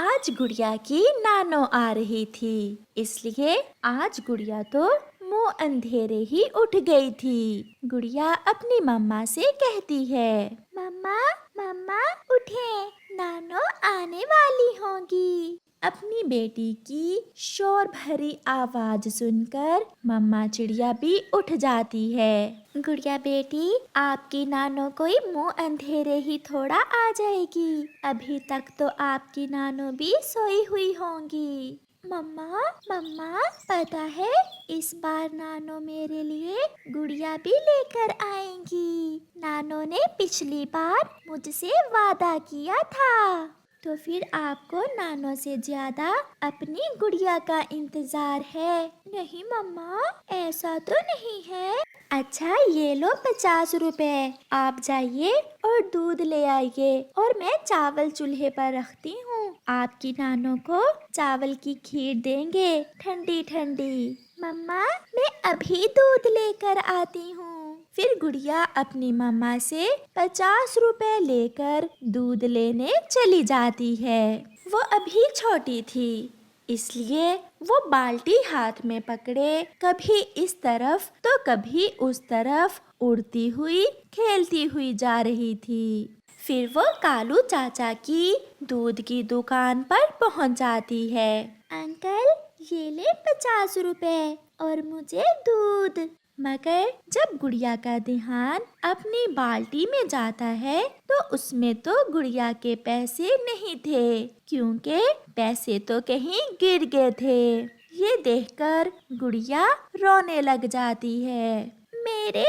आज गुड़िया की नानो आ रही थी, इसलिए आज गुड़िया तो मुंह अंधेरे ही उठ गई थी। गुड़िया अपनी मम्मा से कहती है, मम्मा मम्मा उठे, नानो आने वाली होंगी। अपनी बेटी की शोर भरी आवाज सुनकर मम्मा चिड़िया भी उठ जाती है। गुड़िया बेटी, आपकी नानो कोई मुंह अंधेरे ही थोड़ा आ जाएगी, अभी तक तो आपकी नानो भी सोई हुई होंगी। मम्मा मम्मा, पता है इस बार नानो मेरे लिए गुड़िया भी लेकर आएंगी। नानो ने पिछली बार मुझसे वादा किया था। तो फिर आपको नानो से ज्यादा अपनी गुड़िया का इंतजार है। नहीं मम्मा, ऐसा तो नहीं है। अच्छा, ये लो 50 रुपए, आप जाइए और दूध ले आइए और मैं चावल चूल्हे पर रखती हूँ। आपकी नानो को चावल की खीर देंगे, ठंडी ठंडी। मम्मा, मैं अभी दूध लेकर आती हूँ। फिर गुड़िया अपनी मम्मा से 50 रुपए लेकर दूध लेने चली जाती है। वो अभी छोटी थी, इसलिए वो बाल्टी हाथ में पकड़े कभी इस तरफ तो कभी उस तरफ उड़ती हुई खेलती हुई जा रही थी। फिर वो कालू चाचा की दूध की दुकान पर पहुंच जाती है। अंकल, ये ले 50 रुपए और मुझे दूध। मगर जब गुड़िया का ध्यान अपनी बाल्टी में जाता है तो उसमें तो गुड़िया के पैसे नहीं थे, क्योंकि पैसे तो कहीं गिर गए थे। ये देखकर गुड़िया रोने लग जाती है। मेरे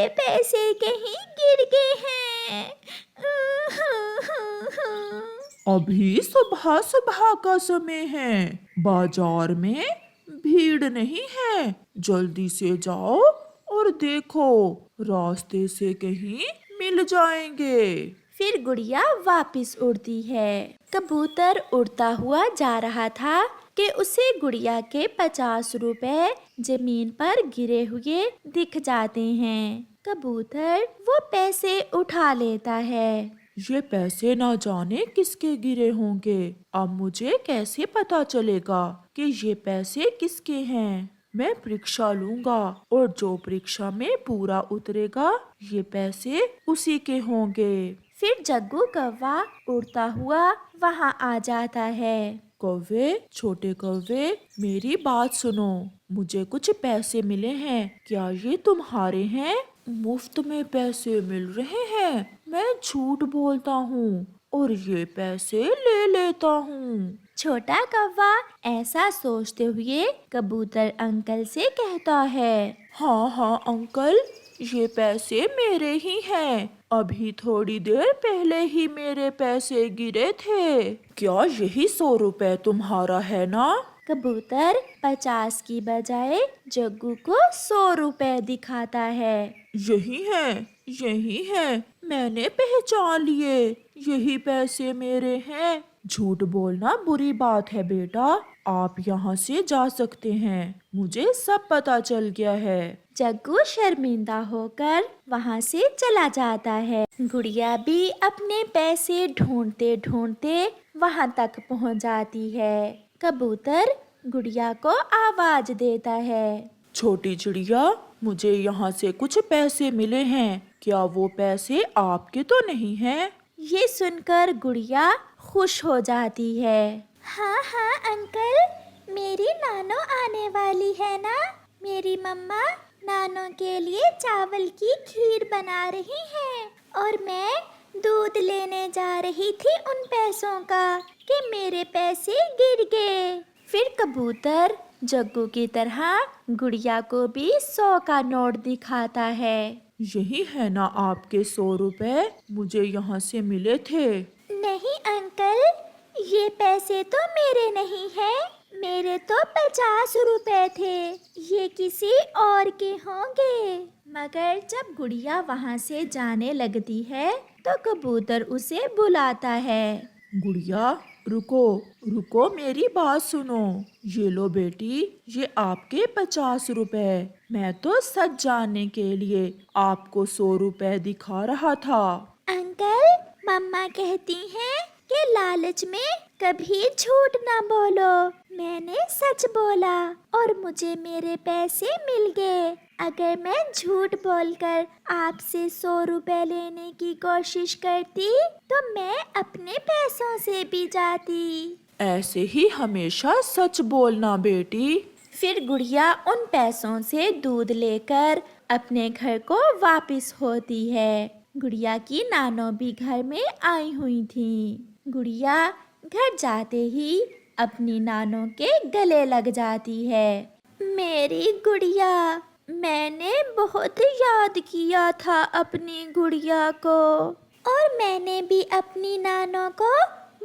पैसे कहीं गिर गए हैं। अभी सुबह सुबह का समय है, बाजार में भीड़ नहीं है। जल्दी से जाओ और देखो, रास्ते से कहीं मिल जाएंगे। फिर गुड़िया वापस उड़ती है। कबूतर उड़ता हुआ जा रहा था कि उसे गुड़िया के 50 रुपए जमीन पर गिरे हुए दिख जाते हैं। कबूतर वो पैसे उठा लेता है। ये पैसे ना जाने किसके गिरे होंगे। अब मुझे कैसे पता चलेगा कि ये पैसे किसके हैं। मैं परीक्षा लूंगा और जो परीक्षा में पूरा उतरेगा ये पैसे उसी के होंगे। फिर जग्गू कौवा उड़ता हुआ वहाँ आ जाता है। कौवे, छोटे कौवे, मेरी बात सुनो। मुझे कुछ पैसे मिले हैं, क्या ये तुम्हारे हैं? मुफ्त में पैसे मिल रहे हैं, मैं झूठ बोलता हूँ और ये पैसे ले लेता हूँ। छोटा कौवा ऐसा सोचते हुए कबूतर अंकल से कहता है, हाँ हाँ अंकल, ये पैसे मेरे ही हैं। अभी थोड़ी देर पहले ही मेरे पैसे गिरे थे। क्या यही 100 रुपए तुम्हारा है ना? कबूतर 50 की बजाय जग्गू को 100 रुपए दिखाता है। यही है, मैंने पहचान लिए, यही पैसे मेरे हैं। झूठ बोलना बुरी बात है बेटा, आप यहाँ से जा सकते हैं, मुझे सब पता चल गया है। जग्गू शर्मिंदा होकर वहाँ से चला जाता है। गुड़िया भी अपने पैसे ढूंढते ढूंढते वहाँ तक पहुँच जाती है। कबूतर गुड़िया को आवाज देता है, छोटी चिड़िया, मुझे यहाँ से कुछ पैसे मिले हैं, क्या वो पैसे आपके तो नहीं हैं? ये सुनकर गुड़िया खुश हो जाती है। हाँ हाँ अंकल, मेरी नानो आने वाली है ना। मेरी मम्मा नानो के लिए चावल की खीर बना रही हैं और मैं दूध लेने जा रही थी उन पैसों का कि मेरे पैसे गिर गए। फिर कबूतर जग्गू की तरह गुड़िया को भी 100 का नोट दिखाता है। यही है ना आपके 100 रुपए, मुझे यहाँ से मिले थे। नहीं अंकल, ये पैसे तो मेरे नहीं हैं, मेरे तो 50 रुपए थे, ये किसी और के होंगे। मगर जब गुड़िया वहाँ से जाने लगती है तो कबूतर उसे बुलाता है। गुड़िया, रुको रुको, मेरी बात सुनो। ये लो बेटी, ये आपके 50 रुपए। मैं तो सच जानने के लिए आपको 100 रुपए दिखा रहा था। अंकल, मम्मा कहती हैं कि लालच में कभी झूठ ना बोलो। मैंने सच बोला और मुझे मेरे पैसे मिल गए। अगर मैं झूठ बोलकर आपसे 100 रुपए लेने की कोशिश करती तो मैं अपने पैसों से भी जाती। ऐसे ही हमेशा सच बोलना बेटी। फिर गुड़िया उन पैसों से दूध लेकर अपने घर को वापस होती है। गुड़िया की नानो भी घर में आई हुई थी। गुड़िया घर जाते ही अपनी नानो के गले लग जाती है। मेरी गुड़िया, मैंने बहुत याद किया था अपनी गुड़िया को और मैंने भी अपनी नानो को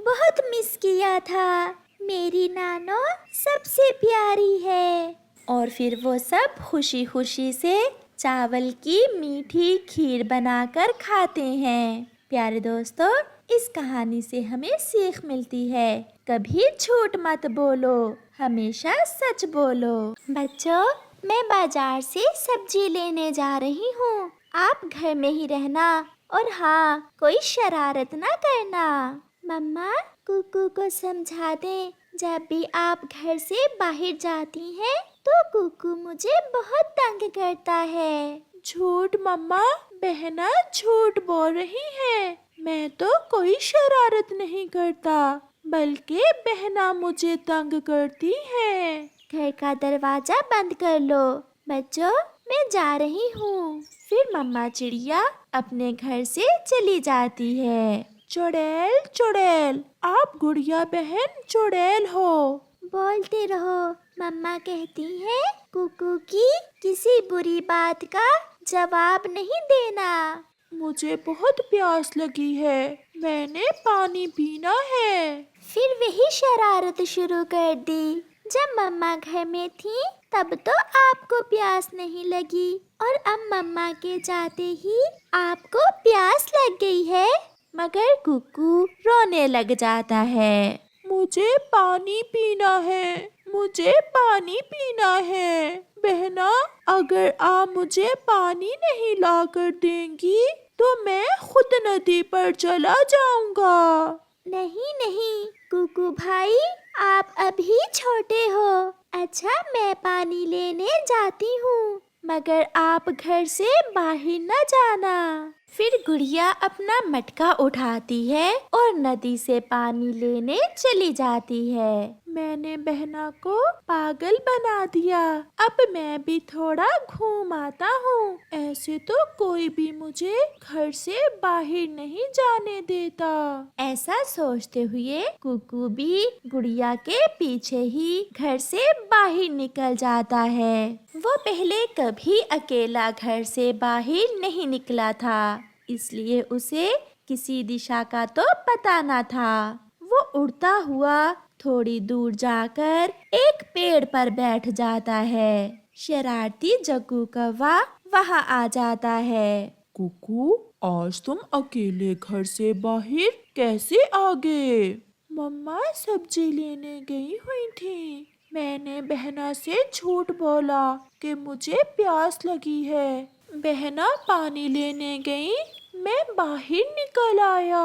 बहुत मिस किया था। मेरी नानो सबसे प्यारी है। और फिर वो सब खुशी खुशी से चावल की मीठी खीर बनाकर खाते हैं। प्यारे दोस्तों, इस कहानी से हमें सीख मिलती है, कभी झूठ मत बोलो, हमेशा सच बोलो। बच्चों, मैं बाजार से सब्जी लेने जा रही हूँ। आप घर में ही रहना और हाँ, कोई शरारत ना करना। मम्मा, कुकू को समझा दे, जब भी आप घर से बाहर जाती हैं तो कुकू मुझे बहुत तंग करता है। झूठ मम्मा, बहना झूठ बोल रही है। मैं तो कोई शरारत नहीं करता, बल्कि बहना मुझे तंग करती है। घर का दरवाजा बंद कर लो। बच्चों, मैं जा रही हूँ। फिर मम्मा चिड़िया अपने घर से चली जाती है। चुड़ैल चुड़ैल, आप गुड़िया बहन चुड़ैल हो। बोलते रहो। मम्मा कहती है कुकू की किसी बुरी बात का जवाब नहीं देना। मुझे बहुत प्यास लगी है, मैंने पानी पीना है। फिर वही शरारत शुरू कर दी। जब मम्मा घर में थी तब तो आपको प्यास नहीं लगी और अब मम्मा के जाते ही आपको प्यास लग गई है। मगर कुकू रोने लग जाता है। मुझे पानी पीना है, मुझे पानी पीना है। बहना, अगर आप मुझे पानी नहीं लाकर देंगी तो मैं खुद नदी पर चला जाऊंगा। नहीं नहीं कुकू भाई, आप अभी छोटे हो। अच्छा, मैं पानी लेने जाती हूँ, मगर आप घर से बाहर न जाना। फिर गुड़िया अपना मटका उठाती है और नदी से पानी लेने चली जाती है। मैंने बहना को पागल बना दिया, अब मैं भी थोड़ा घूम आता हूँ। ऐसे तो कोई भी मुझे घर से बाहर नहीं जाने देता। ऐसा सोचते हुए कुकू भी गुड़िया के पीछे ही घर से बाहर निकल जाता है। वो पहले कभी अकेला घर से बाहर नहीं निकला था, इसलिए उसे किसी दिशा का तो पता न था। वो उड़ता हुआ थोड़ी दूर जाकर एक पेड़ पर बैठ जाता है। शरारती जग्गू कौवा वहाँ आ जाता है। कुकू, आज तुम अकेले घर से बाहर कैसे आ गए? मम्मा सब्जी लेने गई हुई थी। मैंने बहना से झूठ बोला कि मुझे प्यास लगी है। बहना पानी लेने गई, मैं बाहर निकल आया।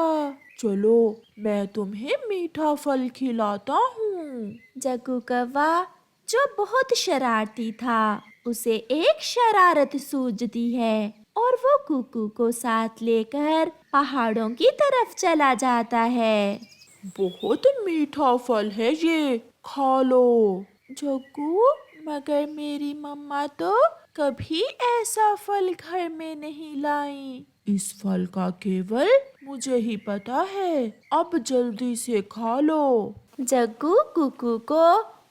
चलो, मैं तुम्हें मीठा फल खिलाता हूँ। जग्गू कौवा, जो बहुत शरारती था, उसे एक शरारत सूझती है और वो कुकू को साथ लेकर पहाड़ों की तरफ चला जाता है। बहुत मीठा फल है ये, खा लो। जग्गू, मगर मेरी मम्मा तो कभी ऐसा फल घर में नहीं लाई। इस फल का केवल मुझे ही पता है, अब जल्दी से खा लो। जग्गू कुकू को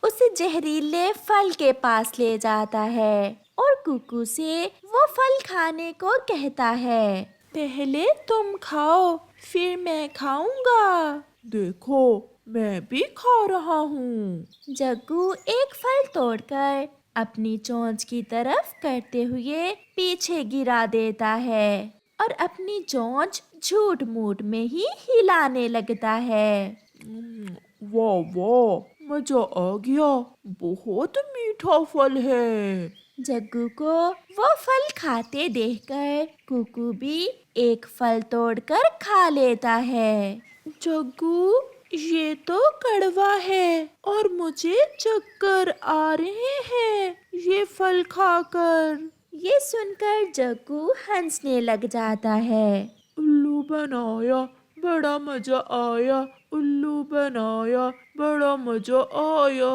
उस जहरीले फल के पास ले जाता है और कुकू से वो फल खाने को कहता है। पहले तुम खाओ, फिर मैं खाऊंगा। देखो, मैं भी खा रहा हूँ। जग्गू एक फल तोड़कर अपनी चोंच की तरफ करते हुए पीछे गिरा देता है और अपनी चोंच झूठ मूठ में ही हिलाने लगता है। वाह वाह, मजा आ गया, बहुत मीठा फल है। जग्गू को वो फल खाते देखकर कुकू भी एक फल तोड़कर खा लेता है। जग्गू, ये तो कड़वा है और मुझे चक्कर आ रहे हैं ये फल खाकर। ये सुनकर जग्गू हंसने लग जाता है। उल्लू बनाया, बड़ा मजा आया, उल्लू बनाया, बड़ा मजा आया।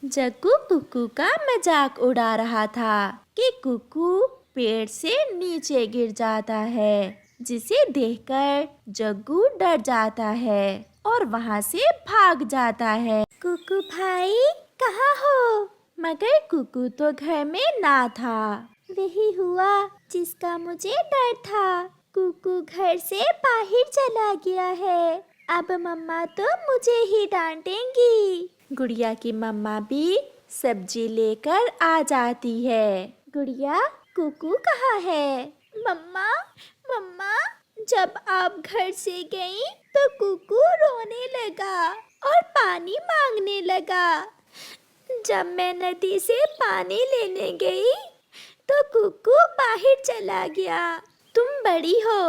जग्गू कुकू का मजाक उड़ा रहा था कि कुकू पेड़ से नीचे गिर जाता है, जिसे देखकर जग्गू डर जाता है और वहाँ से भाग जाता है। कुकू भाई कहाँ हो? मगर कुकू तो घर में ना था। वही हुआ जिसका मुझे डर था। कुकू घर से बाहर चला गया है। अब मम्मा तो मुझे ही डांटेंगी। गुड़िया की मम्मा भी सब्जी लेकर आ जाती है। गुड़िया, कुकू कहाँ है? मम्मा, मम्मा, जब आप घर से गई तो कुकू रोने लगा और पानी मांगने लगा। जब मैं नदी से पानी लेने गई तो कुकू बाहर चला गया। तुम बड़ी हो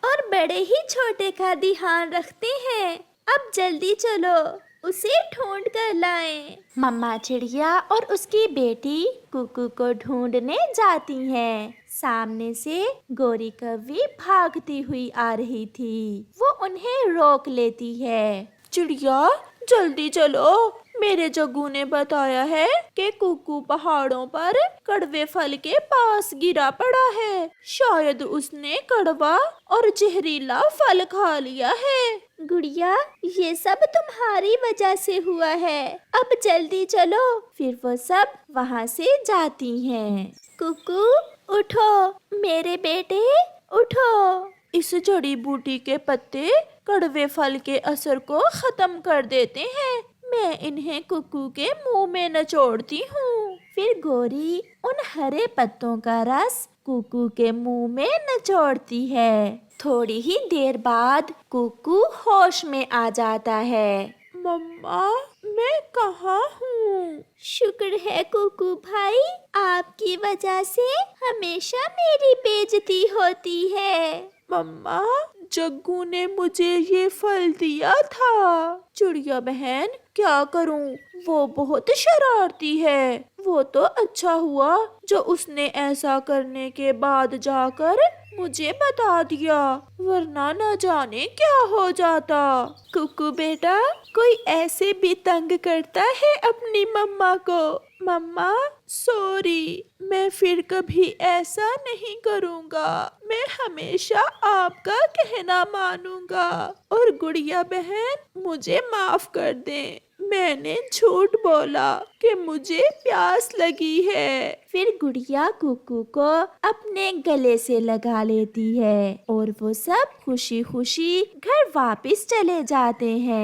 और बड़े ही छोटे का ध्यान रखते हैं। अब जल्दी चलो, उसे ढूंढ कर लाएं। मम्मा चिड़िया और उसकी बेटी कुकू को ढूंढने जाती हैं। सामने से गोरी कौवी भागती हुई आ रही थी। वो उन्हें रोक लेती है। चिड़िया, जल्दी चलो, मेरे जग्गू ने बताया है कि कुकू पहाड़ों पर कड़वे फल के पास गिरा पड़ा है। शायद उसने कड़वा और जहरीला फल खा लिया है। गुड़िया, ये सब तुम्हारी वजह से हुआ है। अब जल्दी चलो। फिर वो सब वहाँ से जाती हैं। कुकू उठो, मेरे बेटे उठो। इस जड़ी बूटी के पत्ते कड़वे फल के असर को खत्म कर देते हैं। मैं इन्हें कुकू के मुंह में नचोड़ती हूँ। फिर गोरी उन हरे पत्तों का रस कुकू के मुंह में नचोड़ती है। थोड़ी ही देर बाद कुकू होश में आ जाता है। मम्मा, मैं कहाँ हूँ? शुक्र है कुकू भाई, आपकी वजह से हमेशा मेरी बेइज्जती होती है। मम्मा, जग्गू ने मुझे ये फल दिया था। चिड़िया बहन, क्या करूं? वो बहुत शरारती है। वो तो अच्छा हुआ जो उसने ऐसा करने के बाद जाकर मुझे बता दिया, वरना न जाने क्या हो जाता। कुकू बेटा, कोई ऐसे भी तंग करता है अपनी मम्मा को। मम्मा, सॉरी, मैं फिर कभी ऐसा नहीं करूँगा। मैं हमेशा आपका कहना मानूंगा। और गुड़िया बहन, मुझे माफ कर दें। मैंने झूठ बोला कि मुझे प्यास लगी है। फिर गुड़िया कुकू को अपने गले से लगा लेती है और वो सब खुशी खुशी घर वापस चले जाते हैं।